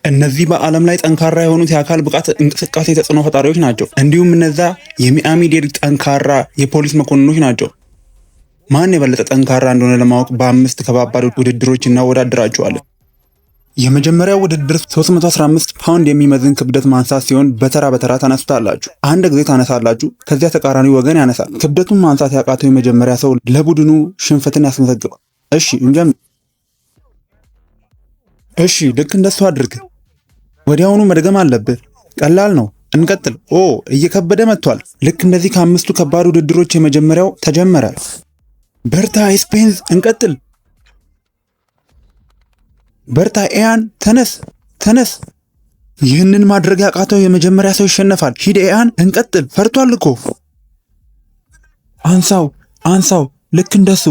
እነዚህ በዓለም ላይ ጠንካራ የሆኑት የአካል ብቃት እንቅስቃሴ ተጽዕኖ ፈጣሪዎች ናቸው። እንዲሁም እነዛ የሚያሚ ዴድ ጠንካራ የፖሊስ መኮንኖች ናቸው። ማን የበለጠ ጠንካራ እንደሆነ ለማወቅ በ5 ከባባድ ውድድሮች እናወዳድራቸዋለን። የመጀመሪያው ውድድር 315 ፓውንድ የሚመዝን ክብደት ማንሳት ሲሆን በተራ በተራ ታነሱታላችሁ። አንድ ጊዜ ታነሳላችሁ፣ ከዚያ ተቃራኒ ወገን ያነሳል። ክብደቱን ማንሳት ያቃተው የመጀመሪያ ሰው ለቡድኑ ሽንፈትን ያስመዘግባል። እሺ እንጀምር። እሺ ልክ እንደሱ አድርግ። ወዲያውኑ መድገም አለብህ። ቀላል ነው። እንቀጥል። ኦ እየከበደ መጥቷል። ልክ እንደዚህ ከ5ቱ ከባድ ውድድሮች የመጀመሪያው ተጀመረ። በርታ ኤስፔንዝ፣ እንቀጥል። በርታ ኤያን፣ ተነስ ተነስ። ይህንን ማድረግ ያቃተው የመጀመሪያ ሰው ይሸነፋል። ሂድ ኤያን፣ እንቀጥል። ፈርቷል እኮ። አንሳው አንሳው፣ ልክ እንደሱ።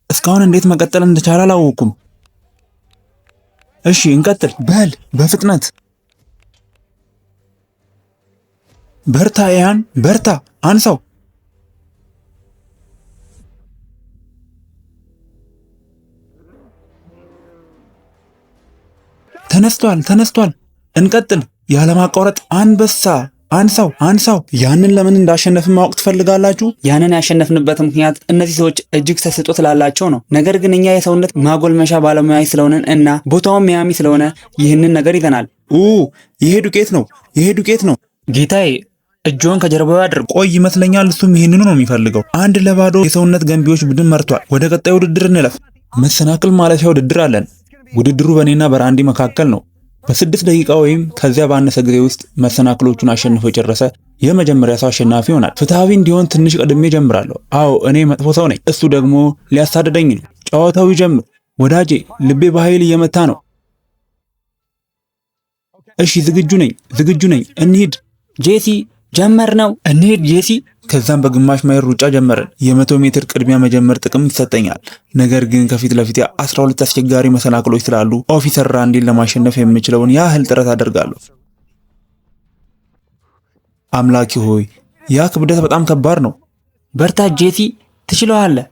እስካሁን እንዴት መቀጠል እንደቻለ አላወኩም። እሺ እንቀጥል። በል በፍጥነት። በርታ ኤያን፣ በርታ። አንሳው። ተነስቷል ተነስቷል። እንቀጥል። ያለማቋረጥ አንበሳ። አንሳው አንሳው። ያንን ለምን እንዳሸነፍን ማወቅ ትፈልጋላችሁ? ያንን ያሸነፍንበት ምክንያት እነዚህ ሰዎች እጅግ ተሰጥኦ ስላላቸው ነው። ነገር ግን እኛ የሰውነት ማጎልመሻ ባለሙያዎች ስለሆነን እና ቦታውን ሚያሚ ስለሆነ ይህንን ነገር ይዘናል። ይሄ ዱቄት ነው፣ ይሄ ዱቄት ነው። ጌታዬ እጆን ከጀርባው ያድርጉ። ቆይ ይመስለኛል እሱም ይህንኑ ነው የሚፈልገው። 1 ለባዶ የሰውነት ገንቢዎች ቡድን መርቷል። ወደ ቀጣዩ ውድድር እንለፍ። መሰናክል ማለፊያ ውድድር አለን። ውድድሩ በእኔና በራንዲ መካከል ነው። በ6 ደቂቃ ወይም ከዚያ ባነሰ ጊዜ ውስጥ መሰናክሎቹን አሸንፎ የጨረሰ የመጀመሪያ ሰው አሸናፊ ይሆናል። ፍትሃዊ እንዲሆን ትንሽ ቀድሜ ጀምራለሁ። አዎ እኔ መጥፎ ሰው ነኝ፣ እሱ ደግሞ ሊያሳደደኝ ነው። ጨዋታው ይጀምር። ወዳጄ ልቤ በኃይል እየመታ ነው። እሺ ዝግጁ ነኝ። እንሂድ። ጄሲ ጀመር ነው። እንሂድ ጄሲ። ከዛም በግማሽ ማይል ሩጫ ጀመርን። የ100 ሜትር ቅድሚያ መጀመር ጥቅም ይሰጠኛል። ነገር ግን ከፊት ለፊት 12 አስቸጋሪ መሰናክሎች ስላሉ ኦፊሰር ራንዲን ለማሸነፍ የምችለውን ያህል ጥረት አደርጋለሁ። አምላኪ ሆይ ያ ክብደት በጣም ከባድ ነው። በርታ ጄሲ፣ ትችለዋለህ።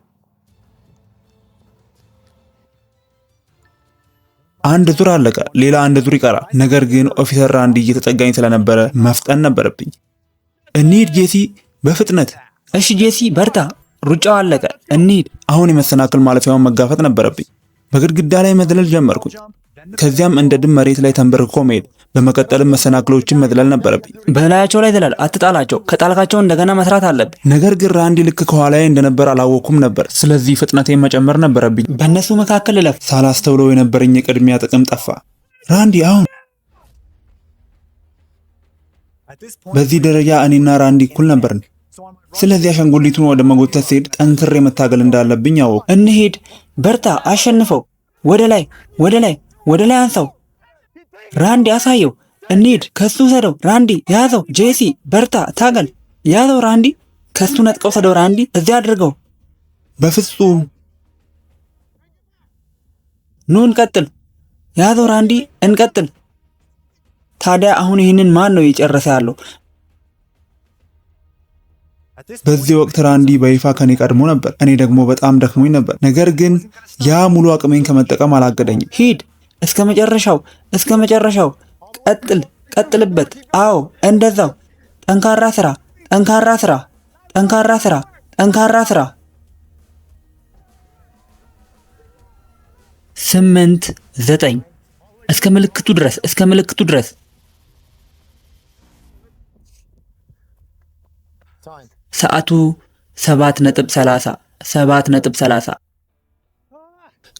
አንድ ዙር አለቀ። ሌላ 1 ዙር ይቀራል። ነገር ግን ኦፊሰር ራንዲ እየተጠጋኝ ስለነበረ መፍጠን ነበረብኝ። እንሂድ ጄሲ፣ በፍጥነት። እሺ ጄሲ በርታ፣ ሩጫው አለቀ። እንሂድ። አሁን የመሰናክል ማለፊያውን መጋፈጥ ነበረብኝ። በግድግዳ ላይ መዝለል ጀመርኩኝ። ከዚያም እንደ ድም መሬት ላይ ተንበርክኮ መሄድ። በመቀጠልም መሰናክሎችን መዝለል ነበረብኝ። በላያቸው ላይ ዝለል፣ አትጣላቸው። ከጣልካቸው እንደገና መስራት አለብህ። ነገር ግን ራንዲ ልክ ከኋላዬ እንደነበር አላወኩም ነበር። ስለዚህ ፍጥነቴን መጨመር ነበረብኝ። በእነሱ መካከል እለፍ። ሳላስተውለው የነበረኝ የቅድሚያ ጥቅም ጠፋ። ራንዲ አሁን በዚህ ደረጃ እኔና ራንዲ እኩል ነበርን። ስለዚህ አሻንጉሊቱን ወደ መጎተት ሲሄድ ጠንክሬ መታገል እንዳለብኝ አወቅሁ። እንሂድ። በርታ፣ አሸንፈው። ወደ ላይ ወደ ላይ ወደ ላይ አንሳው። ራንዲ አሳየው። እንሂድ። ከሱ ሰደው። ራንዲ ያዘው። ጄሲ በርታ፣ ታገል። ያዘው ራንዲ። ከሱ ነጥቀው ሰደው። ራንዲ እዚያ አድርገው። በፍጹም። ኑ እንቀጥል። ያዘው ራንዲ፣ እንቀጥል። ታዲያ አሁን ይህንን ማን ነው እየጨረሰ ያለው? በዚህ ወቅት ራንዲ በይፋ ከኔ ቀድሞ ነበር። እኔ ደግሞ በጣም ደክሞኝ ነበር። ነገር ግን ያ ሙሉ አቅሜን ከመጠቀም አላገደኝም። ሂድ እስከ መጨረሻው፣ እስከ መጨረሻው። ቀጥል፣ ቀጥልበት። አዎ እንደዛው። ጠንካራ ስራ፣ ጠንካራ ስራ፣ ጠንካራ ስራ፣ ጠንካራ ስራ። 8 9 እስከ ምልክቱ ድረስ፣ እስከ ምልክቱ ድረስ። ሰዓቱ 7:30 7:30።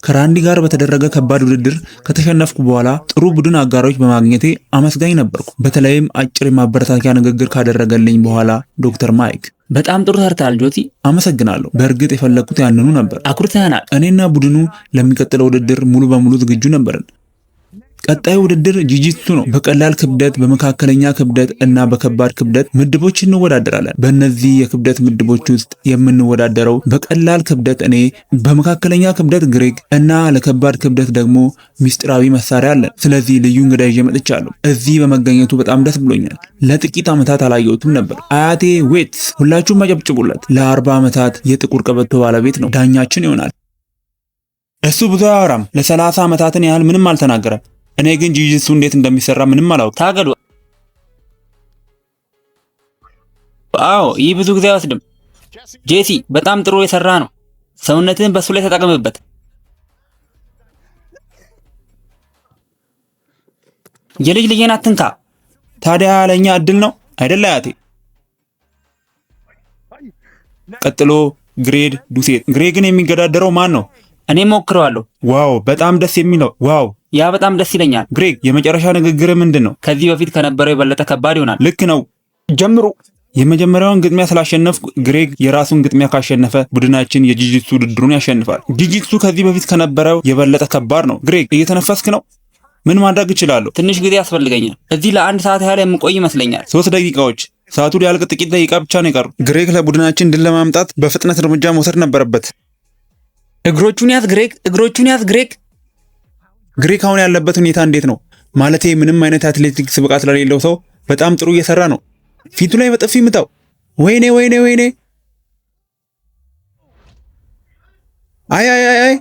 ከራንዲ ጋር በተደረገ ከባድ ውድድር ከተሸነፍኩ በኋላ ጥሩ ቡድን አጋሮች በማግኘቴ አመስጋኝ ነበርኩ። በተለይም አጭር የማበረታቻ ንግግር ካደረገልኝ በኋላ ዶክተር ማይክ። በጣም ጥሩ ሰርተሃል ጆሲ። አመሰግናለሁ። በእርግጥ የፈለግኩት ያንኑ ነበር። አኩርተናል። እኔና ቡድኑ ለሚቀጥለው ውድድር ሙሉ በሙሉ ዝግጁ ነበርን። ቀጣዩ ውድድር ጂጂትሱ ነው። በቀላል ክብደት፣ በመካከለኛ ክብደት እና በከባድ ክብደት ምድቦች እንወዳደራለን። በእነዚህ የክብደት ምድቦች ውስጥ የምንወዳደረው በቀላል ክብደት እኔ፣ በመካከለኛ ክብደት ግሬግ እና ለከባድ ክብደት ደግሞ ሚስጥራዊ መሳሪያ አለን። ስለዚህ ልዩ እንግዳ ይዤ መጥቻለሁ። እዚህ በመገኘቱ በጣም ደስ ብሎኛል። ለጥቂት ዓመታት አላየሁትም ነበር። አያቴ ዌትስ፣ ሁላችሁም አጨብጭቡለት። ለ40 ዓመታት የጥቁር ቀበቶ ባለቤት ነው። ዳኛችን ይሆናል። እሱ ብዙ አያወራም። ለ30 ዓመታትን ያህል ምንም አልተናገረም። እኔ ግን ጂጂትሱ እንዴት እንደሚሰራ ምንም አላውቅም። ታገሉ። አዎ ይህ ብዙ ጊዜ አይወስድም። ጄሲ በጣም ጥሩ የሰራ ነው። ሰውነትህን በሱ ላይ ተጠቀምበት። የልጅ ልጄን አትንካ። ታዲያ ለኛ እድል ነው አይደል አያቴ? ቀጥሎ ግሬግ ዱሴት። ግሬግን የሚገዳደረው ማን ነው? እኔ ሞክረዋለሁ። ዋው በጣም ደስ የሚለው ዋው። ያ በጣም ደስ ይለኛል። ግሬግ የመጨረሻ ንግግር ምንድን ነው? ከዚህ በፊት ከነበረው የበለጠ ከባድ ይሆናል። ልክ ነው። ጀምሩ። የመጀመሪያውን ግጥሚያ ስላሸነፍኩ ግሬግ የራሱን ግጥሚያ ካሸነፈ ቡድናችን የጂጂትሱ ውድድሩን ያሸንፋል። ጂጂትሱ ከዚህ በፊት ከነበረው የበለጠ ከባድ ነው። ግሬግ እየተነፈስክ ነው? ምን ማድረግ እችላለሁ? ትንሽ ጊዜ ያስፈልገኛል። እዚህ ለ1 ሰዓት ያህል የምቆይ ይመስለኛል። 3 ደቂቃዎች። ሰዓቱ ሊያልቅ ጥቂት ደቂቃ ብቻ ነው የቀሩ። ግሬግ ለቡድናችን ድል ለማምጣት በፍጥነት እርምጃ መውሰድ ነበረበት። እግሮቹን ያዝ ግሬግ፣ እግሮቹን ያዝ ግሬግ። ግሬግ አሁን ያለበት ሁኔታ እንዴት ነው? ማለቴ ምንም አይነት አትሌቲክስ ብቃት ለሌለው ሰው በጣም ጥሩ እየሰራ ነው። ፊቱ ላይ በጥፊ ምታው። ወይኔ ወይኔ ወይኔ! አይ አይ አይ አይ!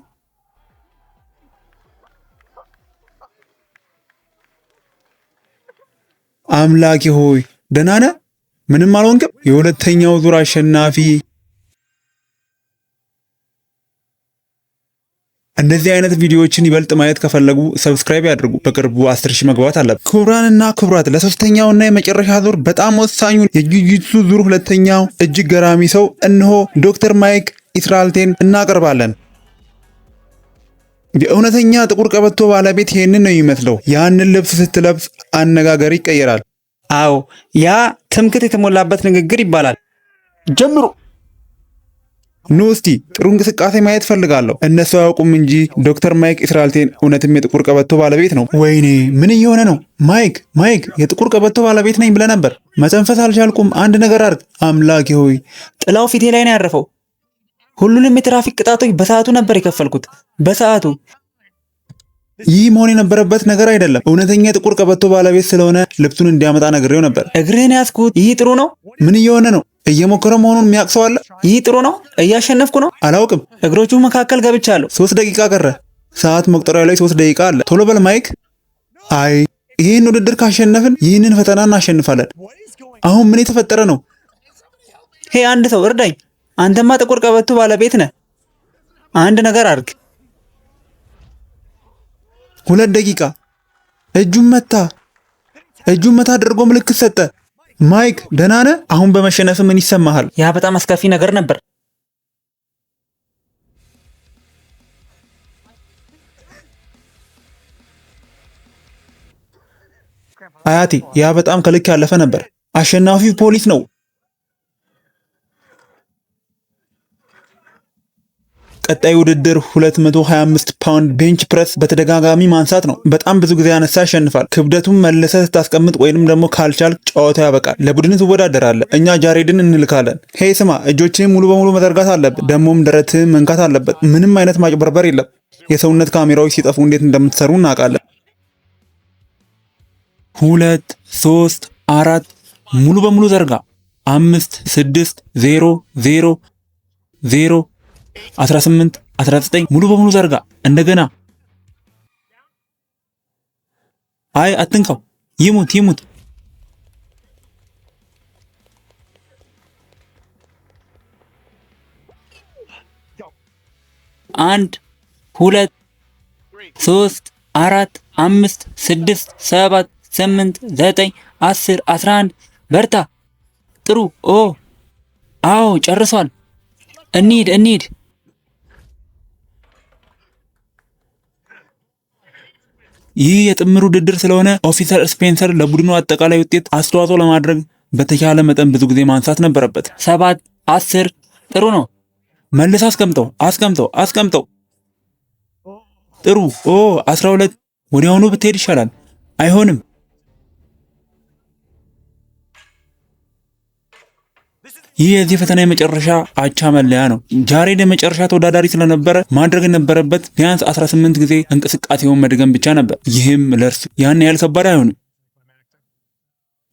አምላኬ ሆይ ደህና ነህ? ምንም አልሆንክም? የሁለተኛው ዙር አሸናፊ። እንደዚህ አይነት ቪዲዮዎችን ይበልጥ ማየት ከፈለጉ ሰብስክራይብ ያድርጉ። በቅርቡ 10,000 መግባት አለበት። ክቡራንና ክቡራት ለሶስተኛውና የመጨረሻ ዙር በጣም ወሳኙ የጂጂትሱ ዙር ሁለተኛው እጅግ ገራሚ ሰው እነሆ ዶክተር ማይክ ኢስራኤልቴን እናቀርባለን። የእውነተኛ ጥቁር ቀበቶ ባለቤት ይሄንን ነው የሚመስለው። ያንን ልብስ ስትለብስ አነጋገር ይቀየራል። አዎ ያ ትምክህት የተሞላበት ንግግር ይባላል። ጀምሩ። ኑ እስቲ ጥሩ እንቅስቃሴ ማየት ፈልጋለሁ። እነሱ አያውቁም እንጂ ዶክተር ማይክ ኢስራኤልቴን እውነትም የጥቁር ቀበቶ ባለቤት ነው። ወይኔ ምን እየሆነ ነው? ማይክ የጥቁር ቀበቶ ባለቤት ነኝ ብለህ ነበር። መተንፈስ አልቻልኩም። አንድ ነገር አድርግ። አምላኬ ሆይ ጥላው ፊቴ ላይ ነው ያረፈው። ሁሉንም የትራፊክ ቅጣቶች በሰዓቱ ነበር የከፈልኩት። በሰዓቱ። ይህ መሆን የነበረበት ነገር አይደለም። እውነተኛ የጥቁር ቀበቶ ባለቤት ስለሆነ ልብሱን እንዲያመጣ ነግሬው ነበር። እግርህን ያዝኩት። ይህ ጥሩ ነው። ምን እየሆነ ነው? እየሞከረ መሆኑን የሚያውቅ ሰው አለ? ይህ ጥሩ ነው። እያሸነፍኩ ነው። አላውቅም። እግሮቹ መካከል ገብቻለሁ። 3 ደቂቃ ቀረ። ሰዓት መቁጠሪያው ላይ 3 ደቂቃ አለ። ቶሎ በል ማይክ። አይ ይህን ውድድር ካሸነፍን ይህንን ፈተና እናሸንፋለን። አሁን ምን የተፈጠረ ነው? ሄ አንድ ሰው እርዳኝ። አንተማ ጥቁር ቀበቶ ባለቤት ነህ። አንድ ነገር አድርግ። 2 ደቂቃ። እጁን መታ አድርጎ ምልክት ሰጠ። ማይክ ደህና ነህ? አሁን በመሸነፍ ምን ይሰማሃል? ያ በጣም አስከፊ ነገር ነበር። አያቴ ያ በጣም ከልክ ያለፈ ነበር። አሸናፊው ፖሊስ ነው። ቀጣይ ውድድር 225 ፓውንድ ቤንች ፕረስ በተደጋጋሚ ማንሳት ነው። በጣም ብዙ ጊዜ ያነሳ ያሸንፋል። ክብደቱን መልሰህ ስታስቀምጥ ወይንም ደግሞ ካልቻል ጨዋታው ያበቃል። ለቡድን ትወዳደራለህ። እኛ ጃሬድን እንልካለን። ሄይ ስማ፣ እጆችህን ሙሉ በሙሉ መዘርጋት አለብህ። ደግሞም ደረትህን መንካት አለበት። ምንም አይነት ማጭበርበር የለም። የሰውነት ካሜራዎች ሲጠፉ እንዴት እንደምትሰሩ እናውቃለን። 2 3 4 ሙሉ በሙሉ ዘርጋ። 5 6 0 0 0 18 19 ሙሉ በሙሉ ዘርጋ። እንደገና አይ አትንካው። ይሙት 1 2 3 4 5 6 7 8 9 10 11 በርታ። ጥሩ። አዎ ጨርሷል። እንሂድ። ይህ የጥምር ውድድር ስለሆነ ኦፊሰር ስፔንሰር ለቡድኑ አጠቃላይ ውጤት አስተዋጽኦ ለማድረግ በተቻለ መጠን ብዙ ጊዜ ማንሳት ነበረበት። 7 10 ጥሩ ነው። መልስ አስቀምጠው። ጥሩ 12 ወዲያውኑ ብትሄድ ይሻላል። አይሆንም። ይህ የዚህ ፈተና የመጨረሻ አቻ መለያ ነው። ጃሬድ የመጨረሻ ተወዳዳሪ ስለነበረ ማድረግ የነበረበት ቢያንስ 18 ጊዜ እንቅስቃሴውን መድገም ብቻ ነበር። ይህም ለእርሱ ያን ያህል ከባድ አይሆንም።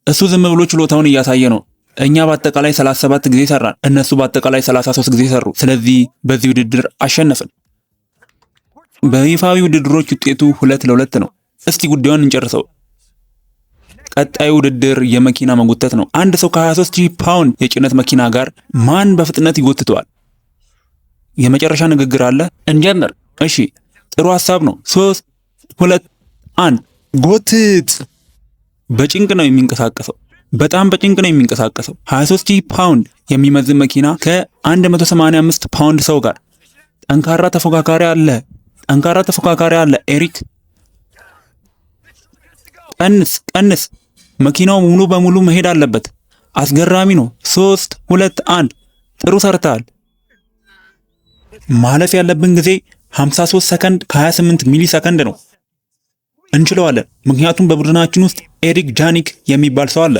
እሱ ዝም ብሎ ችሎታውን እያሳየ ነው። እኛ በአጠቃላይ 37 ጊዜ ሰራን፣ እነሱ በአጠቃላይ 33 ጊዜ ሰሩ። ስለዚህ በዚህ ውድድር አሸነፍን። በይፋዊ ውድድሮች ውጤቱ 2-2 ነው። እስቲ ጉዳዩን እንጨርሰው። ቀጣዩ ውድድር የመኪና መጎተት ነው። አንድ ሰው ከ23000 ፓውንድ የጭነት መኪና ጋር ማን በፍጥነት ይጎትተዋል? የመጨረሻ ንግግር አለ? እንጀምር። እሺ፣ ጥሩ ሐሳብ ነው። 3 2 1 ጎትት። በጭንቅ ነው የሚንቀሳቀሰው። በጣም በጭንቅ ነው የሚንቀሳቀሰው። 23000 ፓውንድ የሚመዝን መኪና ከ185 ፓውንድ ሰው ጋር ጠንካራ ተፎካካሪ አለ። ኤሪክ ቀንስ። መኪናው ሙሉ በሙሉ መሄድ አለበት። አስገራሚ ነው። 3 2 1 ጥሩ ሰርተሃል። ማለፍ ያለብን ጊዜ 53 ሰከንድ ከ28 ሚሊ ሰከንድ ነው። እንችለዋለን፣ ምክንያቱም በቡድናችን ውስጥ ኤሪክ ጃኒክ የሚባል ሰው አለ።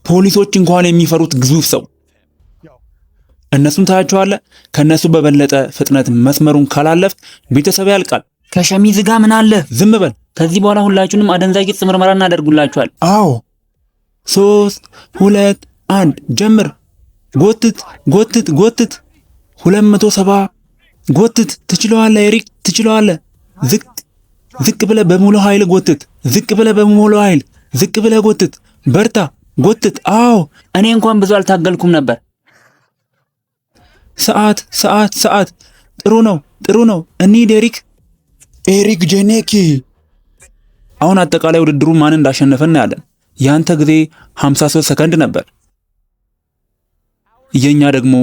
ፖሊሶች እንኳን የሚፈሩት ግዙፍ ሰው። እነሱን ታያቸዋለህ። ከነሱ በበለጠ ፍጥነት መስመሩን ካላለፍ ቤተሰብ ያልቃል። ከሸሚዝ ጋር ምን አለ? ዝም በል። ከዚህ በኋላ ሁላችሁንም አደንዛዥ ዕፅ ምርመራ እናደርጉላችኋል። አዎ። 3 2 1 ጀምር። ጎትት 270 ጎትት። ትችለዋለህ ኤሪክ፣ ትችለዋለህ። ዝቅ ብለህ በሙሉ ኃይል ጎትት። ዝቅ ብለህ ጎትት። በርታ፣ ጎትት። አዎ። እኔ እንኳን ብዙ አልታገልኩም ነበር። ሰዓት። ጥሩ ነው። እንሂድ ኤሪክ ጄኔኪ። አሁን አጠቃላይ ውድድሩ ማን እንዳሸነፈ እናያለን። ያንተ ጊዜ 53 ሰከንድ ነበር፣ የኛ ደግሞ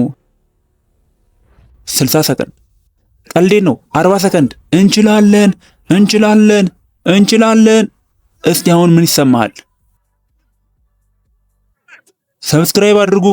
60 ሰከንድ። ቀልዴን ነው። 40 ሰከንድ። እንችላለን። እስቲ አሁን ምን ይሰማሃል? ሰብስክራይብ አድርጉ።